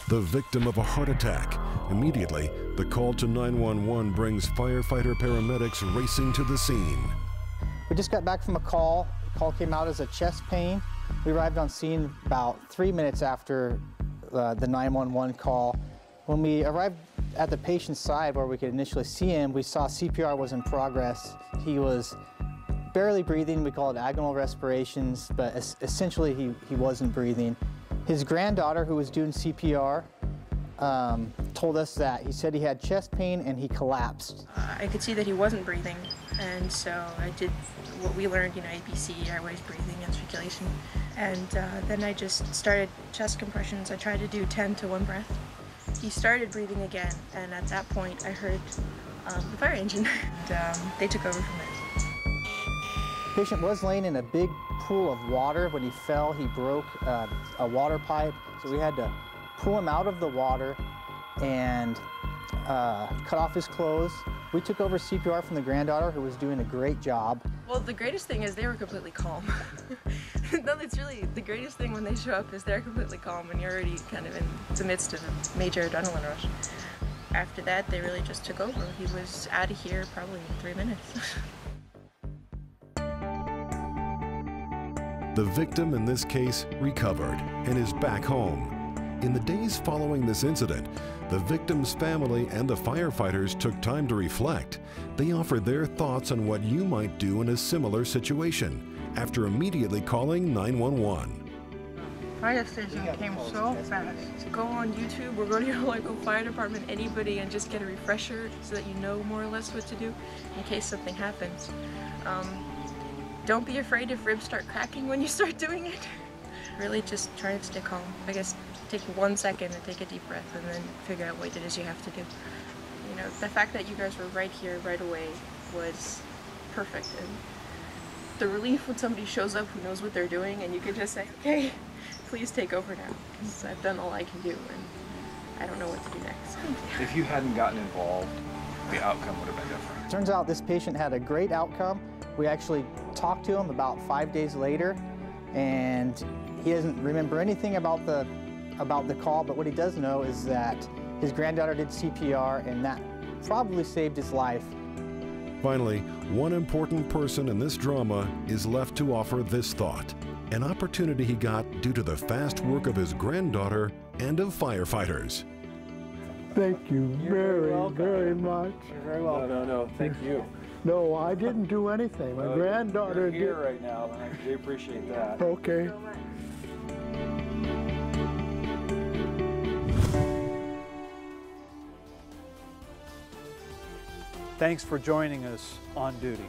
the victim of a heart attack. Immediately, the call to 911 brings firefighter paramedics racing to the scene. We just got back from a call. The call came out as a chest pain. We arrived on scene about 3 minutes after the 911 call. When we arrived at the patient's side where we could initially see him, we saw CPR was in progress. He was barely breathing. We call it agonal respirations, but essentially he wasn't breathing. His granddaughter, who was doing CPR, told us that he said he had chest pain and he collapsed. I could see that he wasn't breathing, and so I did what we learned, ABC, airways, breathing, and circulation. And then I just started chest compressions. I tried to do 10 to 1 breath. He started breathing again, and at that point I heard the fire engine, and they took over from there. The patient was laying in a big pool of water. When he fell, he broke a water pipe, so we had to pull him out of the water and cut off his clothes. We took over CPR from the granddaughter, who was doing a great job. Well, the greatest thing is they were completely calm. No, it's really the greatest thing when they show up is they're completely calm and you're already kind of in the midst of a major adrenaline rush. After that, they really just took over. He was out of here probably in 3 minutes. The victim in this case recovered and is back home. In the days following this incident, the victim's family and the firefighters took time to reflect. They offered their thoughts on what you might do in a similar situation after immediately calling 911. Fire station came so fast. Go on YouTube or go to your local fire department, anybody, and just get a refresher so that you know more or less what to do in case something happens. Don't be afraid if ribs start cracking when you start doing it. Really just try to stay calm. I guess take 1 second and take a deep breath and then figure out what it is you have to do. You know, the fact that you guys were right here right away was perfect. And the relief when somebody shows up who knows what they're doing and you can just say, okay, please take over now, because I've done all I can do and I don't know what to do next. If you hadn't gotten involved, the outcome would have been different. Turns out this patient had a great outcome. We actually talked to him about 5 days later, and he doesn't remember anything about the call, but what he does know is that his granddaughter did CPR, and that probably saved his life. Finally, one important person in this drama is left to offer this thought, an opportunity he got due to the fast work of his granddaughter and of firefighters. Thank you very much. You're very welcome. No, thank you. No, I didn't do anything. My granddaughter You're here did. right now, and I do appreciate that. Okay. Thanks for joining us on duty.